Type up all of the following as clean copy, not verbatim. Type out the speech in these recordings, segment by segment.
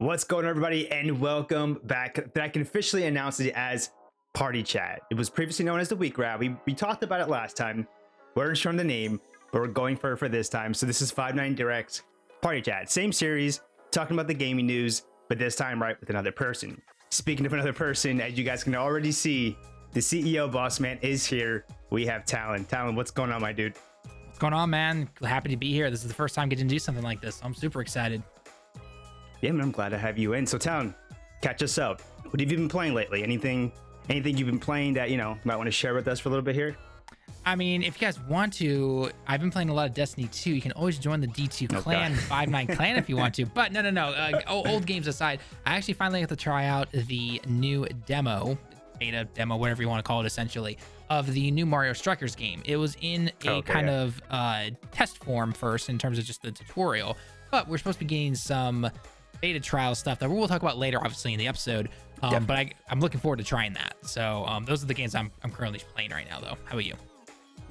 What's going on, everybody, and welcome back. That I can officially announce it as Party Chat. It was previously known as the Week Wrap. We talked about it last time. We weren't sure on the name, but we're going for it for this time. So this is 5-9 Direct's Party Chat. Same series, talking about the gaming news, but this time right with another person. Speaking of another person, as you guys can already see, the CEO boss man is here. We have Tallen. Tallen, what's going on, my dude? What's going on, man? Happy to be here. This is the first time getting to do something like this. I'm super excited. Yeah, man, I'm glad to have you in. So, Tallen, catch us up. What have you been playing lately? Anything you've been playing that, might want to share with us for a little bit here? I mean, if you guys want to, I've been playing a lot of Destiny 2. You can always join the D2 clan, 5-9 clan if you want to. But no. Old games aside, I actually finally got to try out the new beta demo, whatever you want to call it, essentially, of the new Mario Strikers game. It was in a kind of test form first in terms of just the tutorial, but we're supposed to be getting some beta trial stuff that we'll talk about later, obviously, in the episode. But I'm looking forward to trying that. So those are the games I'm currently playing right now, though. How about you?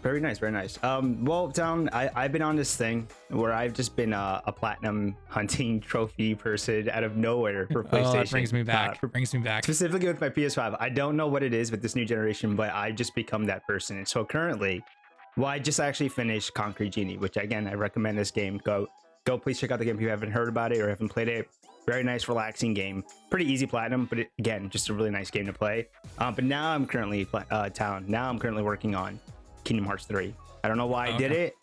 Very nice, very nice. Well, Tallen, I've been on this thing where I've just been a platinum hunting trophy person out of nowhere for PlayStation. Oh, it brings me back. Brings me back. Specifically with my PS5. I don't know what it is with this new generation, but I just become that person. And so currently, I just actually finished Concrete Genie, which again, I recommend this game. Go please check out the game if you haven't heard about it or haven't played it. Very nice, relaxing game. Pretty easy platinum, but again, just a really nice game to play. But now I'm currently working on Kingdom Hearts 3. I don't know why I did it,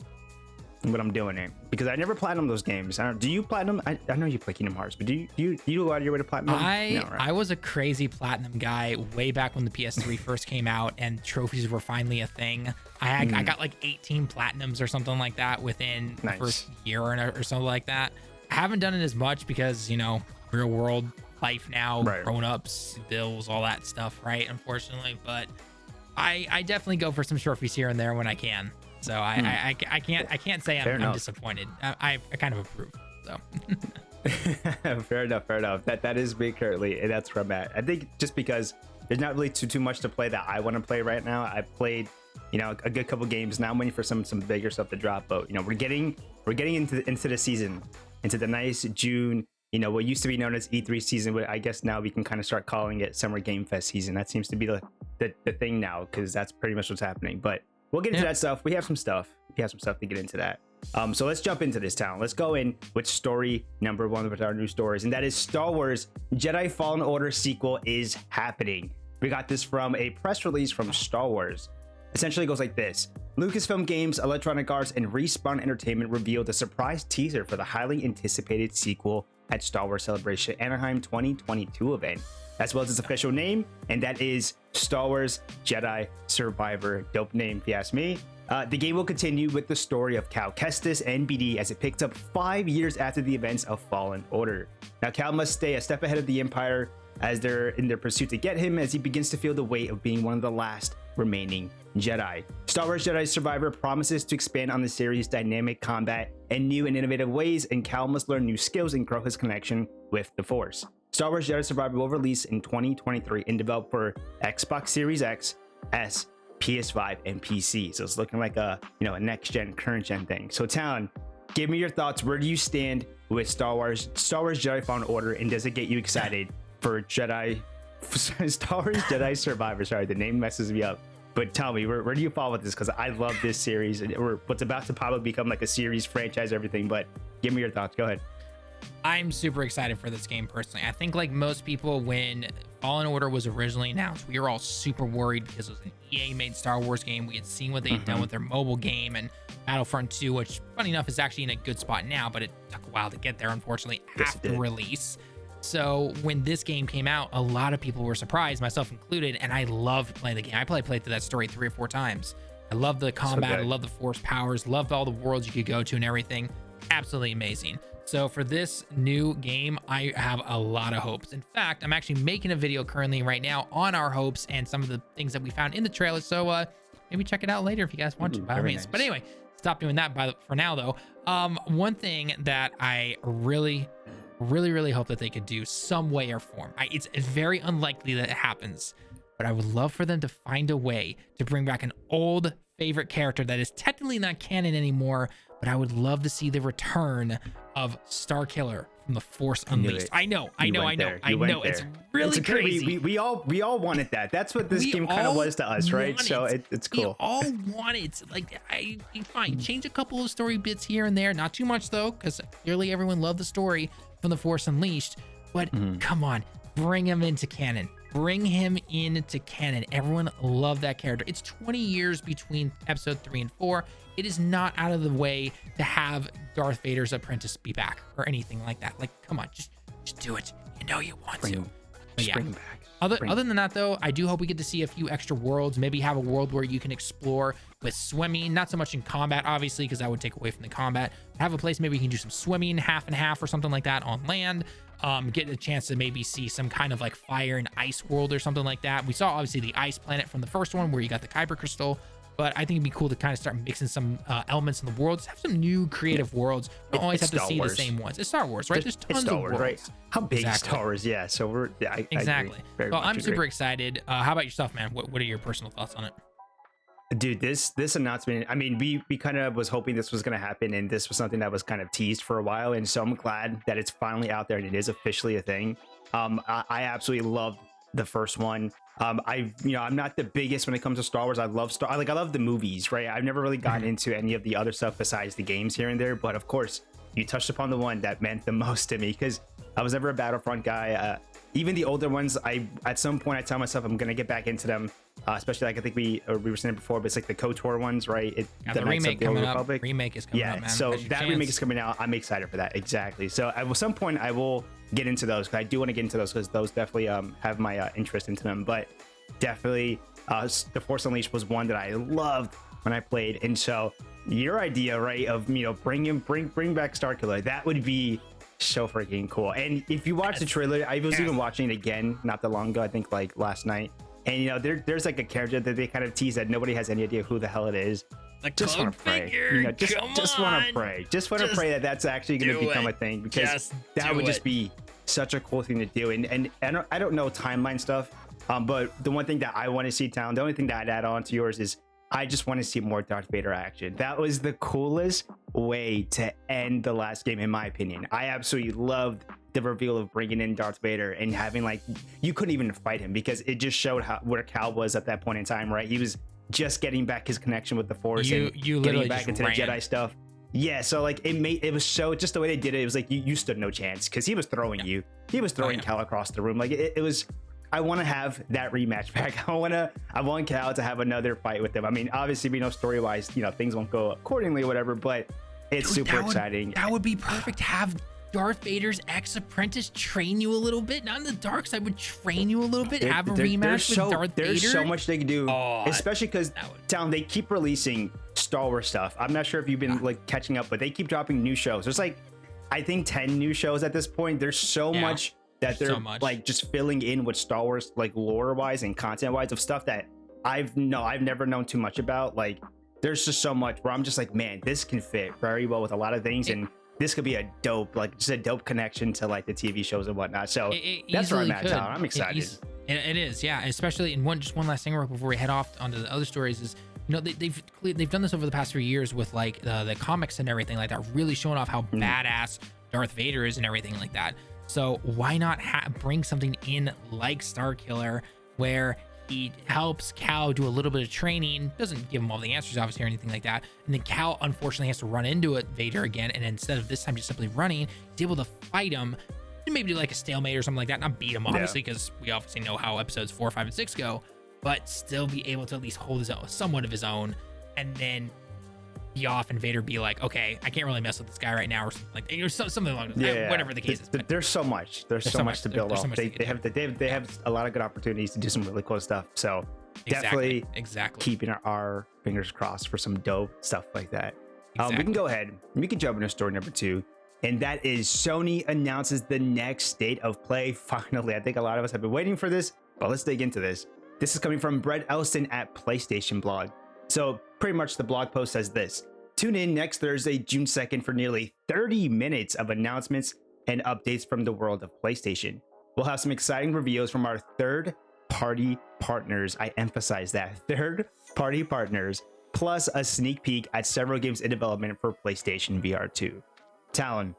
but I'm doing it because I never platinum those games. Do you platinum? I know you play Kingdom Hearts, but do you go out of your way to platinum? I was a crazy platinum guy way back when the PS3 first came out and trophies were finally a thing. I got like 18 platinums or something like that within the first year or something like that. I haven't done it as much because, real world life now, grown-ups, bills, all that stuff, right? Unfortunately, but I definitely go for some trophies here and there when I can. So I can't say I'm disappointed. I kind of approve. So fair enough. That is me currently, and that's where I'm at. I think just because there's not really too much to play that I want to play right now. I've played a good couple games. Now I'm waiting for some bigger stuff to drop, but we're getting into the season, into the nice June, what used to be known as E3 season, but I guess now we can kind of start calling it Summer Game Fest season. That seems to be the thing now, because that's pretty much what's happening. But we'll get into that stuff. We have some stuff to get into that. So let's jump into this, Tallen. Let's go in with story number 1 with our new stories, and that is Star Wars Jedi Fallen Order sequel is happening. We got this from a press release from Star Wars. Essentially it goes like this. Lucasfilm Games, Electronic Arts, and Respawn Entertainment revealed a surprise teaser for the highly anticipated sequel at Star Wars Celebration Anaheim 2022 event, as well as its official name, and that is Star Wars Jedi Survivor. Dope name, if you ask me. The game will continue with the story of Cal Kestis and BD as it picks up 5 years after the events of Fallen Order. Now, Cal must stay a step ahead of the Empire as they're in their pursuit to get him, as he begins to feel the weight of being one of the last remaining Jedi. Star Wars Jedi Survivor promises to expand on the series' dynamic combat in new and innovative ways, and Cal must learn new skills and grow his connection with the Force. Star Wars Jedi Survivor will release in 2023 and developed for Xbox Series X, S, PS5, and PC. So it's looking like a next gen, current gen thing. So Tallen, give me your thoughts. Where do you stand with Star Wars Jedi Fallen Order, and does it get you excited for Star Wars Jedi Survivor? Sorry, the name messes me up. But tell me, where do you fall with this? Because I love this series, or what's about to probably become like a series, franchise, everything. But give me your thoughts. Go ahead. I'm super excited for this game personally. I think like most people, when Fallen Order was originally announced, we were all super worried because it was an EA-made Star Wars game. We had seen what they had done with their mobile game, and Battlefront 2, which funny enough is actually in a good spot now, but it took a while to get there, unfortunately, after release. So when this game came out, a lot of people were surprised, myself included, and I loved playing the game. I played through that story 3 or 4 times. I love the combat, I love the Force powers, loved all the worlds you could go to and everything. Absolutely amazing. So for this new game, I have a lot of hopes. In fact, I'm actually making a video currently right now on our hopes and some of the things that we found in the trailer. So maybe check it out later if you guys want to, by all means. Nice. But anyway, stop doing that for now though. One thing that I really hope that they could do some way or form. It's very unlikely that it happens, but I would love for them to find a way to bring back an old favorite character that is technically not canon anymore, but I would love to see the return of Starkiller from the Force I knew Unleashed. it. I know. You went there. You went It's there. really It's okay. crazy. We all wanted that. That's what this We game kind of all was to us, right? want So it. it's We cool. all want it. Like, fine, change a couple of story bits here and there. Not too much though, because clearly everyone loved the story from the Force Unleashed. But come on, bring him into canon. Bring him into canon. Everyone loved that character. It's 20 years between episode 3 and 4. It is not out of the way to have Darth Vader's apprentice be back or anything like that. Like, come on, just do it. You know you want to. But yeah. Bring him back. Other than that, though, I do hope we get to see a few extra worlds. Maybe have a world where you can explore with swimming, not so much in combat, obviously, because that would take away from the combat. Have a place maybe you can do some swimming, half and half or something like that on land. Get a chance to maybe see some kind of like fire and ice world or something like that. We saw obviously the ice planet from the first one where you got the Kyber crystal, but I think it'd be cool to kind of start mixing some elements in the worlds. Have some new creative worlds. You don't always have to see the same ones. It's Star Wars, right? There's tons of worlds. Right? How big is Star Wars? Yeah. So I exactly. Well, I'm super excited. How about yourself, man? What are your personal thoughts on it? Dude, this announcement, I mean, we kind of was hoping this was going to happen, and this was something that was kind of teased for a while, and so I'm glad that it's finally out there and it is officially a thing. I absolutely loved the first one. I'm not the biggest when it comes to Star Wars. I love I love the movies, right? I've never really gotten into any of the other stuff besides the games here and there, but of course, you touched upon the one that meant the most to me, because I was never a Battlefront guy. Even the older ones, at some point I tell myself I'm gonna get back into them, especially like I think we were saying before, but it's like the KOTOR ones, right? The remake coming up. Remake is coming up, man. Yeah, so that remake is coming out. I'm excited for that. Exactly. So at some point I will get into those, because I do want to get into those, because those definitely have my interest into them. But definitely the Force Unleashed was one that I loved when I played, and so your idea, right, of bring back Starkiller, that would be so freaking cool. And if you watch the trailer, I was even watching it again not that long ago, I think like last night, and there's like a character that they kind of tease that nobody has any idea who the hell it is. Like, just want to pray, just want to pray that that's actually going to become a thing, because that would just be such a cool thing to do. And I don't know timeline stuff, but the one thing that I want to see, Tallen, the only thing that I'd add on to yours is I just want to see more Darth Vader action. That was the coolest way to end the last game, in my opinion. I absolutely loved the reveal of bringing in Darth Vader and having, like, you couldn't even fight him, because it just showed where Cal was at that point in time, right? He was just getting back his connection with the Force, and getting back into the Jedi stuff. Yeah, so like it was so, just the way they did it, it was like you stood no chance, because he was throwing you. He was throwing Cal across the room. Like it was. I want to have that rematch back. I want Cal to have another fight with him. I mean, obviously we know story-wise, things won't go accordingly or whatever, but it's super exciting. That would be perfect. Have Darth Vader's ex-apprentice train you a little bit. Not on the dark side, but train you a little bit. Have a rematch with Darth Vader. There's so much they can do, especially because they keep releasing Star Wars stuff. I'm not sure if you've been like catching up, but they keep dropping new shows. There's like, I think 10 new shows at this point. There's so much that they're like just filling in with Star Wars, like lore wise and content wise, of stuff that I've never known too much about. Like there's just so much where I'm just like, man, this can fit very well with a lot of things, and this could be a dope connection to like the TV shows and whatnot. So that's where I'm at, Tallen. I'm excited. It is, yeah. Especially in one last thing before we head off onto the other stories is, they've done this over the past 3 years with like the comics and everything like that, really showing off how badass Darth Vader is and everything like that. So why not bring something in like Starkiller, where he helps Cal do a little bit of training, doesn't give him all the answers obviously or anything like that, and then Cal unfortunately has to run into it, Vader again, and instead of this time just simply running, he's able to fight him, and maybe do like a stalemate or something like that, not beat him obviously, because we obviously know how episodes 4, 5, and 6 go, but still be able to at least hold his own, somewhat of his own, and then be off, and Vader be like, okay, I can't really mess with this guy right now, or something like that, or something along those lines, whatever the case is. There's so much. There's so much to build off. They have a lot of good opportunities to do some really cool stuff. So definitely keeping our fingers crossed for some dope stuff like that. We can go ahead. We can jump into story number 2. And that is Sony announces the next state of play. Finally, I think a lot of us have been waiting for this, but let's dig into this. This is coming from Brett Elston at PlayStation Blog. So pretty much the blog post says this: tune in next Thursday, June 2nd for nearly 30 minutes of announcements and updates from the world of PlayStation. We'll have some exciting reveals from our third-party partners. I emphasize that, third-party partners, plus a sneak peek at several games in development for PlayStation VR 2. Tallen,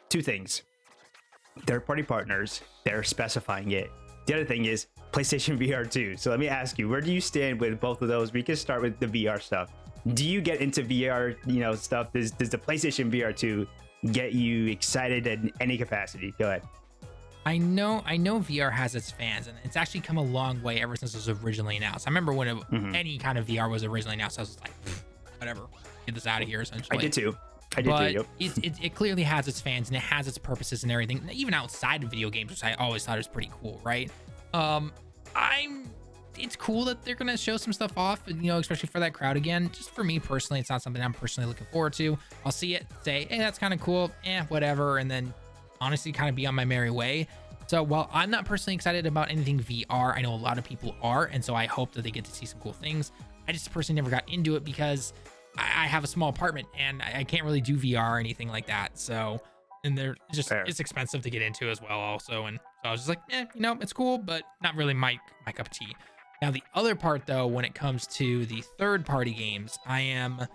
2 things. third-party partners, they're specifying it. The other thing is PlayStation VR 2. So let me ask you, where do you stand with both of those? We can start with the VR stuff. Do you get into VR, stuff? Does the PlayStation VR 2 get you excited in any capacity? Go ahead. I know VR has its fans, and it's actually come a long way ever since it was originally announced. I remember when any kind of VR was originally announced, I was like, whatever, get this out of here, essentially. I did too. But it clearly has its fans and it has its purposes and everything, even outside of video games, which I always thought was pretty cool, right? It's cool that they're gonna show some stuff off, especially for that crowd again. Just for me personally, it's not something I'm personally looking forward to. I'll see it, say, hey, that's kind of cool, whatever, and then honestly kind of be on my merry way. So while I'm not personally excited about anything VR, I know a lot of people are, and so I hope that they get to see some cool things. I just personally never got into it because I have a small apartment and I can't really do VR or anything like that. So, and they're just, it's expensive to get into as well also. And so I was just like, it's cool, but not really my cup of tea. Now, the other part though, when it comes to the third party games, I am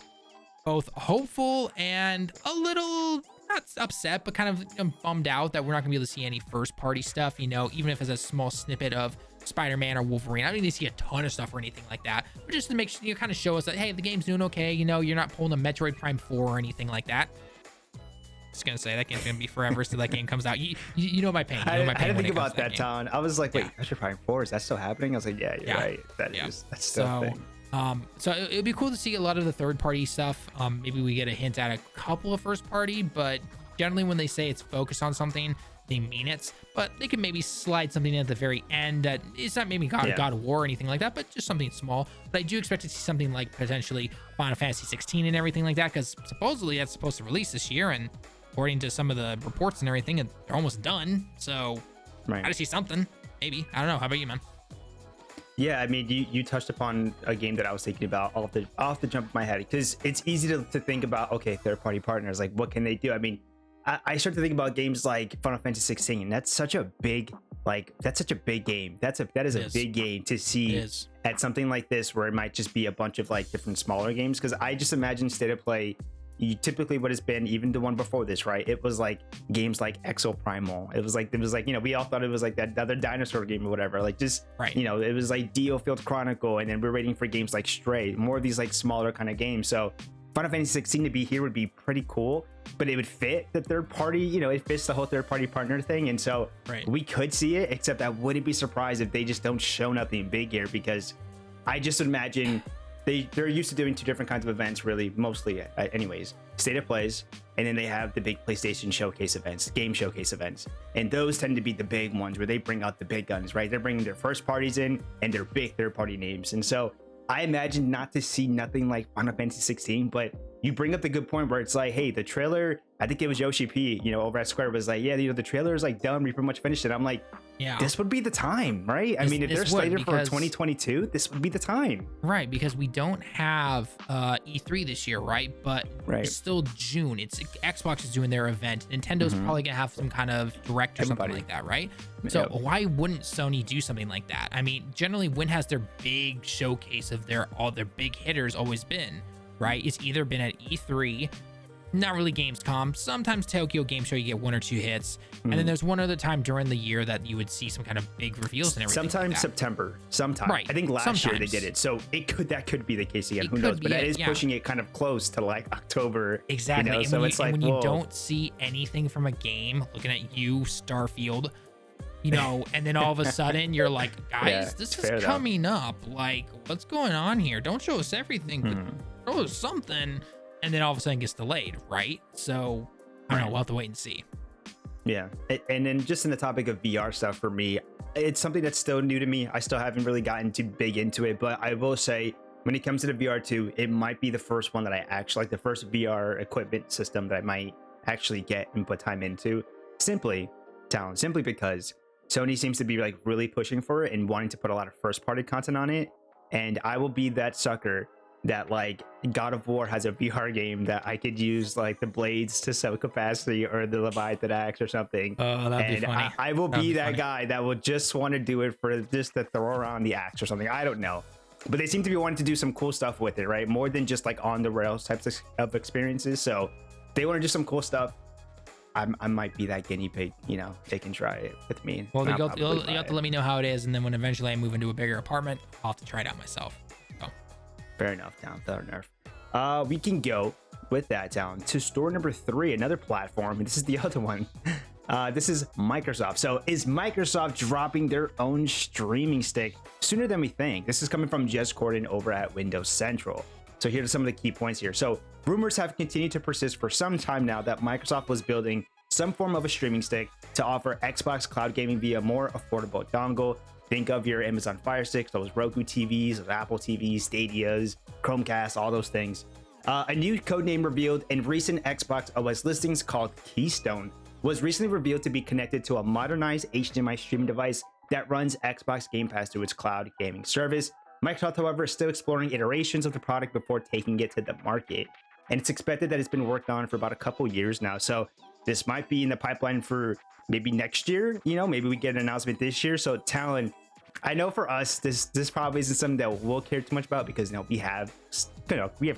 both hopeful and a little not upset, but kind of bummed out that we're not gonna be able to see any first party stuff, even if it's a small snippet of Spider-Man or Wolverine. I don't need to see a ton of stuff or anything like that, but just to make sure kind of show us that, hey, the game's doing okay. You're not pulling a Metroid Prime 4 or anything like that. Just gonna say that game's gonna be forever till that game comes out. You know my pain. I had to think about that, Tallen. I was like, wait, Metroid Prime 4, is that still happening? I was like, yeah, you're right. That's still a thing. So it'd be cool to see a lot of the third party stuff. Maybe we get a hint at a couple of first party, but generally when they say it's focused on something, they mean it. But they could maybe slide something in at the very end that it's not maybe God of War or anything like that, but just something small. But I do expect to see something like potentially Final Fantasy 16 and everything like that, because supposedly that's supposed to release this year, and according to some of the reports and everything, they're almost done. So I gotta see something. Maybe. I don't know. How about you, man? Yeah, I mean, you touched upon a game that I was thinking about off the jump of my head, because it's easy to think about, okay, third-party partners, like what can they do? I mean, I start to think about games like Final Fantasy 16. That's such a big game. That is a big game to see at something like this, where it might just be a bunch of like different smaller games. Because I just imagine State of Play, typically what it's been, even the one before this, right? It was like games like Exo Primal. It was like we all thought it was like that other dinosaur game or whatever. Like just it was like Dio Field Chronicle, and then we're waiting for games like Stray, more of these like smaller kind of games. So Final Fantasy 16 to be here would be pretty cool, but it would fit the third party, it fits the whole third party partner thing. And so we could see it, except I wouldn't be surprised if they just don't show nothing big here, because I just imagine they're used to doing two different kinds of events, really, mostly anyways. State of Plays, and then they have the big PlayStation showcase events, game showcase events. And those tend to be the big ones where they bring out the big guns, right? They're bringing their first parties in and their big third party names. And so I imagine not to see nothing like Final Fantasy 16, but you bring up the good point where it's like, hey, the trailer, I think it was Yoshi P, over at Square, was like, yeah, the trailer is like done, we pretty much finished it. I'm like, this would be the time, right? I mean, if they're slated for 2022, this would be the time. Right, because we don't have E3 this year, right? But it's still June. Xbox is doing their event. Nintendo's probably gonna have some kind of direct or something like that, right? So why wouldn't Sony do something like that? I mean, generally, when has their big showcase of all their big hitters always been, right? It's either been at E3, not really Gamescom, sometimes Tokyo Game Show, you get one or two hits, and then there's one other time during the year that you would see some kind of big reveals and everything. Sometimes September, I think last year they did it, so that could be the case again. Who knows? But that is pushing it kind of close to like October. Exactly. And so it's like, when you don't see anything from a game, looking at you, Starfield, and then all of a sudden you're like, guys, this is coming up. Like, what's going on here? Don't show us everything, but show us something. And then all of a sudden gets delayed, right? So I don't know, we'll have to wait and see. Yeah. And then just in the topic of VR stuff, for me, it's something that's still new to me. I still haven't really gotten too big into it, but I will say, when it comes to the VR2, it might be the first one that I actually like, the first VR equipment system that I might actually get and put time into. Simply because Sony seems to be like really pushing for it and wanting to put a lot of first party content on it. And I will be that sucker that like God of War has a VR game that I could use like the blades to some capacity, or the Leviathan axe or something. Oh, that'd be funny. I will be that guy that will just want to do it for just to throw around the axe or something. I don't know. But they seem to be wanting to do some cool stuff with it, right? More than just like on the rails types of experiences. So they want to do some cool stuff. I might be that guinea pig. They can try it with me. Well, and I'll you'll probably have buy to let me know how it is, and then when eventually I move into a bigger apartment, I'll have to try it out myself. So. Fair enough. Fair enough. We can go with that down to store number 3, another platform. And this is the other one. This is Microsoft. So is Microsoft dropping their own streaming stick sooner than we think? This is coming from Jez Corden over at Windows Central. So here are some of the key points here. So rumors have continued to persist for some time now that Microsoft was building some form of a streaming stick to offer Xbox cloud gaming via more affordable dongle. Think of your Amazon Fire Sticks, those Roku TVs, those Apple TVs, Stadias, Chromecast, all those things. A new codename revealed in recent Xbox OS listings called Keystone was recently revealed to be connected to a modernized HDMI streaming device that runs Xbox Game Pass through its cloud gaming service. Microsoft, however, is still exploring iterations of the product before taking it to the market. And it's expected that it's been worked on for about a couple years now. So this might be in the pipeline for maybe next year. Maybe we get an announcement this year. So Tallen, I know for us, this probably isn't something that we'll care too much about because we have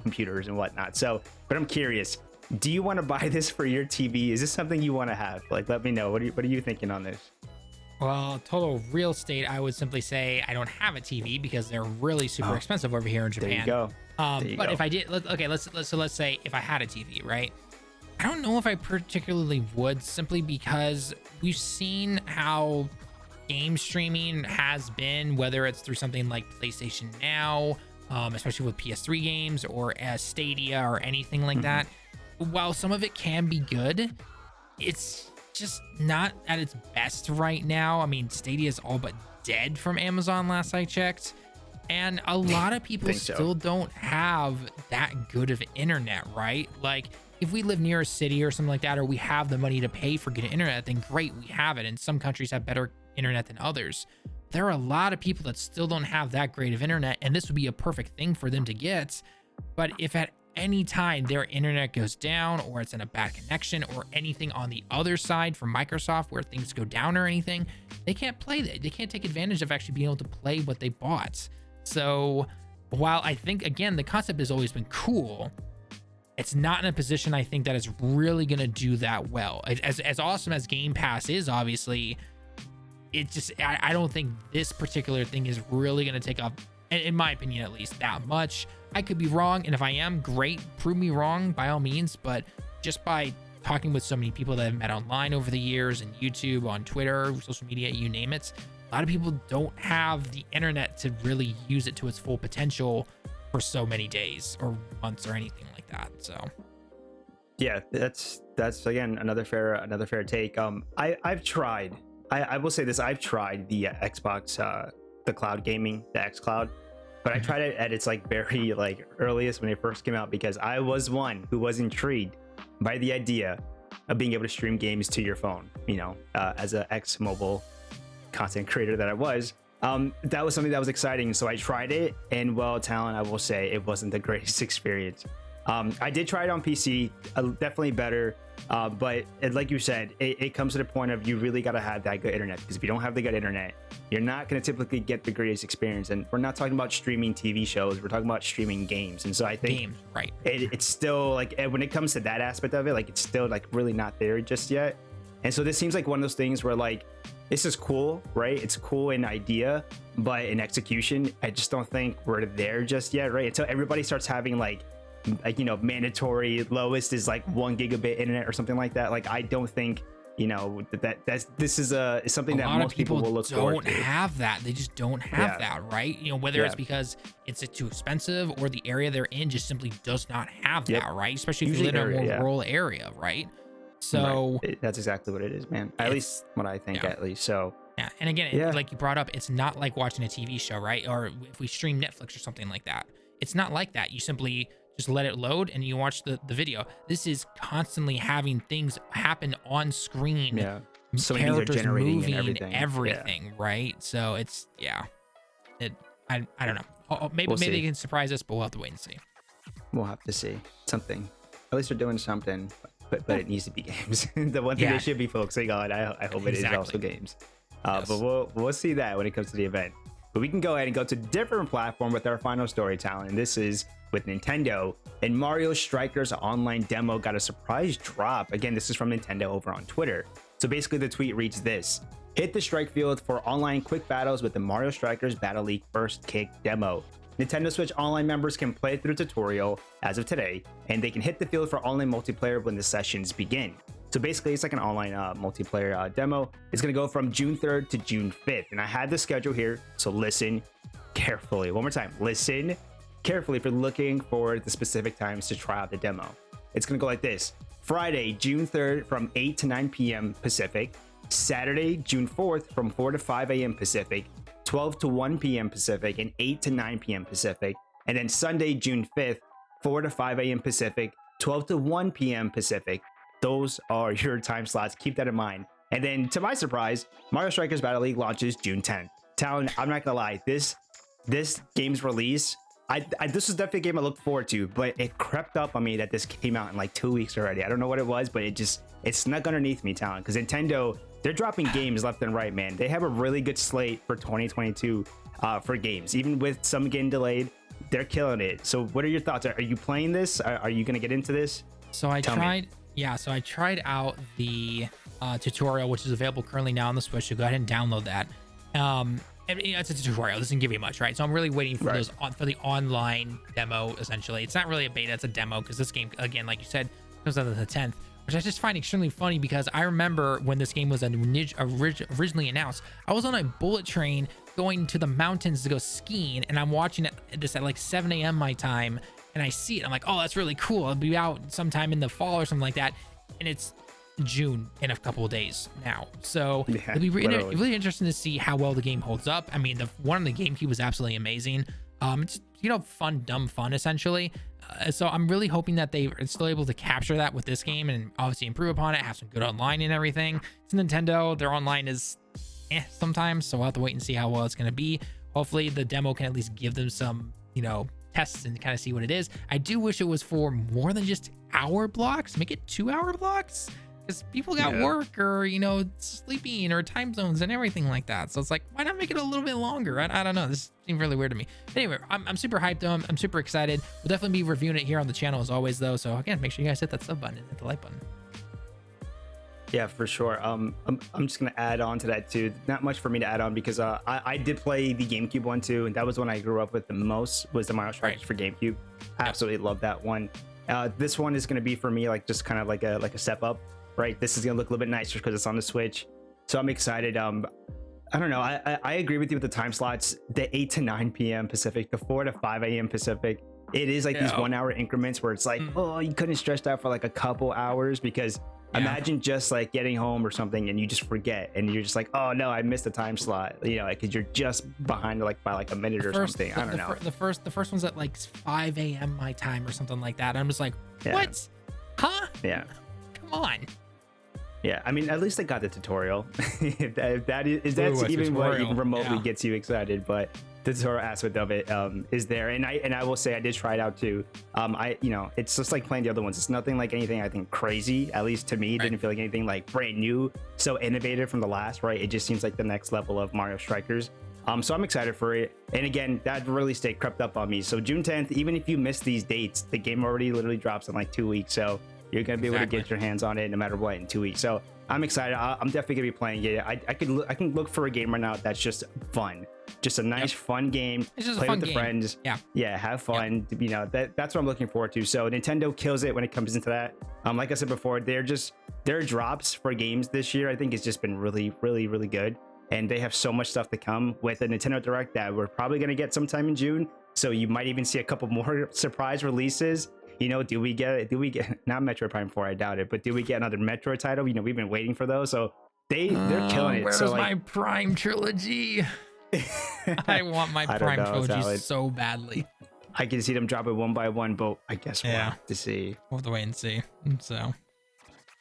computers and whatnot. So, but I'm curious, do you want to buy this for your TV? Is this something you want to have? Like, let me know. What are you thinking on this? Well, total real estate, I would simply say I don't have a TV because they're really super expensive over here in Japan. There you go. But if I did, let's say if I had a TV, right? I don't know if I particularly would, simply because we've seen how game streaming has been, whether it's through something like PlayStation Now, especially with PS3 games or Stadia or anything like that. While some of it can be good, it's just not at its best right now. I mean, Stadia is all but dead from Amazon last I checked. And a lot of people still don't have that good of internet, right? Like, if we live near a city or something like that, or we have the money to pay for good internet, then great, we have it. And some countries have better internet than others. There are a lot of people that still don't have that great of internet, and this would be a perfect thing for them to get. But if at any time their internet goes down, or it's in a bad connection, or anything on the other side from Microsoft where things go down or anything, they can't play that. They can't take advantage of actually being able to play what they bought. So while I think, again, the concept has always been cool, it's not in a position I think that is really going to do that well. As awesome as Game Pass is, obviously, it's just, I don't think this particular thing is really going to take off, in my opinion at least, that much. I could be wrong, and if I am, great, prove me wrong by all means. But just by talking with so many people that I've met online over the years, and YouTube, on Twitter, social media, you name it, a lot of people don't have the internet to really use it to its full potential for so many days or months or anything like that. So yeah, that's again another fair take. I've tried. I will say this: I've tried the Xbox, the cloud gaming, the X Cloud, but I tried it at its very earliest when it first came out, because I was one who was intrigued by the idea of being able to stream games to your phone. As an ex mobile content creator that I was, that was something that was exciting. So I tried it, and Talent, I will say it wasn't the greatest experience. I did try it on PC, definitely better. But like you said, it comes to the point of you really got to have that good internet, because if you don't have the good internet, you're not going to typically get the greatest experience. And we're not talking about streaming TV shows, we're talking about streaming games. And so I think it's still when it comes to that aspect of it, it's still really not there just yet. And so this seems like one of those things where this is cool, right? It's cool in idea, but in execution, I just don't think we're there just yet, right? Until everybody starts having mandatory lowest is 1 gigabit internet or something like that. I don't think this is something that most people will look forward to. Don't have that. They just don't have that, right? Whether it's because it's too expensive, or the area they're in just simply does not have that, right? Especially if you live in a more rural area, right? So that's exactly what it is, man. At least what I think, at least. So yeah, and again, like you brought up, it's not like watching a TV show, right? Or if we stream Netflix or something like that, it's not like that. You simply just let it load and you watch the video. This is constantly having things happen on screen. Yeah, so characters generating moving, and everything, right? So it's I don't know. Maybe they can surprise us, but we'll have to wait and see. We'll have to see something. At least they're doing something. But it needs to be games. The one thing they should be focusing on, I hope it is also games. But we'll see that when it comes to the event. But we can go ahead and go to a different platform with our final story, Talent. And this is with Nintendo. And Mario Strikers online demo got a surprise drop. Again, this is from Nintendo over on Twitter. So basically the tweet reads this: hit the strike field for online quick battles with the Mario Strikers Battle League First Kick demo. Nintendo Switch Online members can play through the tutorial as of today, and they can hit the field for online multiplayer when the sessions begin. So basically, it's like an online multiplayer demo. It's going to go from June 3rd to June 5th. And I had the schedule here, so listen carefully. One more time, listen carefully if you're looking for the specific times to try out the demo. It's going to go like this: Friday, June 3rd from 8 to 9 p.m. Pacific. Saturday, June 4th from 4 to 5 a.m. Pacific. 12 to 1 p.m. Pacific, and 8 to 9 p.m. Pacific. And then Sunday, June 5th, 4 to 5 a.m. Pacific, 12 to 1 p.m. Pacific. Those are your time slots. Keep that in mind. And then, to my surprise, Mario Strikers Battle League launches June 10th. Talon, I'm not gonna lie, this game's release, this was definitely a game I looked forward to, but it crept up on me that this came out in like 2 weeks already. I don't know what it was, but it snuck underneath me, Talon, because Nintendo, they're dropping games left and right, man. They have a really good slate for 2022 for games. Even with some getting delayed, they're killing it. So what are your thoughts? Are you playing this? Are you going to get into this? So I tried out the tutorial, which is available currently now on the Switch. So go ahead and download that. It's a tutorial. It doesn't give you much, right? So I'm really waiting for for the online demo, essentially. It's not really a beta, it's a demo, because this game, again, like you said, comes out on the 10th. Which I just find extremely funny, because I remember when this game was originally announced, I was on a bullet train going to the mountains to go skiing, and I'm watching this at like 7 a.m. my time, and I see it. I'm like, oh, that's really cool. It'll be out sometime in the fall or something like that. And it's June in a couple of days now. So it'll be really interesting to see how well the game holds up. I mean, the one on the GameCube was absolutely amazing. It's, fun, dumb fun, essentially. So I'm really hoping that they are still able to capture that with this game and obviously improve upon it, have some good online and everything. It's Nintendo, their online is sometimes, so we'll have to wait and see how well it's going to be. Hopefully the demo can at least give them some, tests and kind of see what it is. I do wish it was for more than just hour blocks. Make it 2-hour blocks, because people got work or, sleeping or time zones and everything like that. So it's like, why not make it a little bit longer? I don't know. This seems really weird to me. Anyway, I'm super hyped though. I'm super excited. We'll definitely be reviewing it here on the channel as always though. So again, make sure you guys hit that sub button and hit the like button. Yeah, for sure. I'm just going to add on to that too. Not much for me to add on, because I did play the GameCube one too. And that was one I grew up with the most, was the Mario Strikers for GameCube. Absolutely love that one. This one is going to be for me, like just kind of like a step up. Right, this is gonna look a little bit nicer because it's on the Switch, so I'm excited. I don't know. I agree with you with the time slots. The 8 to 9 p.m. Pacific, the 4 to 5 a.m. Pacific. It is like these 1 hour increments where it's like, oh, you couldn't stretch out for like a couple hours, because imagine just like getting home or something and you just forget and you're just like, oh no, I missed the time slot. Because you're just behind by like a minute or something. I don't know. The first one's at like 5 a.m. my time or something like that. I'm just like, what? Huh? Yeah. Come on. Yeah, I mean, at least they got the tutorial. if that's even what even remotely gets you excited, but the tutorial aspect of it is there, and I will say I did try it out too. It's just like playing the other ones. It's nothing like anything I think crazy. At least to me, it didn't feel like anything like brand new, so innovative from the last. Right, it just seems like the next level of Mario Strikers. So I'm excited for it. And again, that release date crept up on me. So June 10th, even if you miss these dates, the game already literally drops in like 2 weeks. So you're going to be able to get your hands on it no matter what in 2 weeks. So I'm excited. I'm definitely going to be playing it. I can look for a game right now that's just fun. Just a nice, fun game. It's just play a fun with the game. friends. Yeah, have fun. That's what I'm looking forward to. So Nintendo kills it when it comes into that. Like I said before, their drops for games this year, I think, has just been really, really, really good. And they have so much stuff to come with a Nintendo Direct that we're probably going to get sometime in June. So you might even see a couple more surprise releases. Do we get not Metroid Prime 4? I doubt it, but do we get another Metroid title? We've been waiting for those, so they're killing it. Where's my Prime trilogy? I want my Prime trilogy so badly. I can see them drop it one by one, but I guess we'll have to see. We'll have to wait and see. So.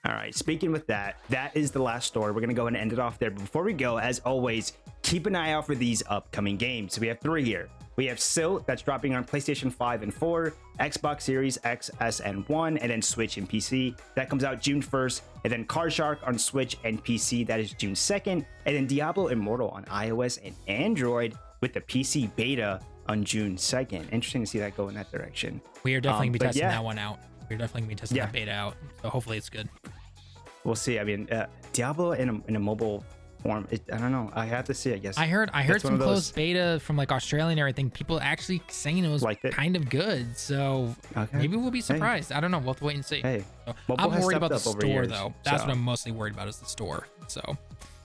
All right, speaking with that is the last story. We're going to go ahead and end it off there. But before we go, as always, keep an eye out for these upcoming games. So we have 3 here. We have Silt, that's dropping on PlayStation 5 and 4, Xbox Series X, S, and 1, and then Switch and PC. That comes out June 1st. And then Card Shark on Switch and PC, that is June 2nd. And then Diablo Immortal on iOS and Android, with the PC beta on June 2nd. Interesting to see that go in that direction. We are definitely gonna be testing yeah. that one out. We're definitely gonna be testing that beta out. So hopefully it's good. We'll see. I mean, Diablo in a mobile form, I don't know. I have to see, I guess. I heard some closed beta from like Australia and everything. People actually saying it was kind of good. So maybe we'll be surprised. I don't know. We'll have to wait and see. Hey, so I'm worried about the store though. That's what I'm mostly worried about is the store. So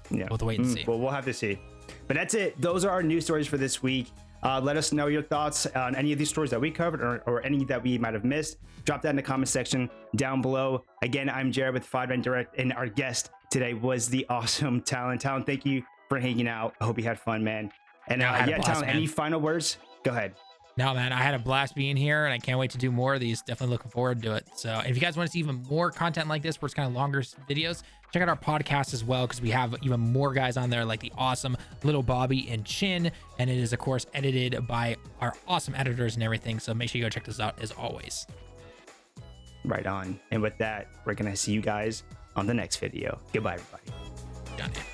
yeah, we'll have to wait and see. Well, we'll have to see. But that's it. Those are our news stories for this week. Let us know your thoughts on any of these stories that we covered or any that we might have missed. Drop that in the comment section down below. Again, I'm Jared with 5 Direct, and our guest today was the awesome Tallen. Tallen, thank you for hanging out. I hope you had fun, man. And Tallen, any final words? Go ahead. No, man, I had a blast being here, and I can't wait to do more of these. Definitely looking forward to it. So if you guys want to see even more content like this, where it's kind of longer videos, check out our podcast as well, because we have even more guys on there like the awesome Little Bobby and Chin. And it is, of course, edited by our awesome editors and everything. So make sure you go check this out as always. Right on. And with that, we're going to see you guys on the next video. Goodbye, everybody. Done it.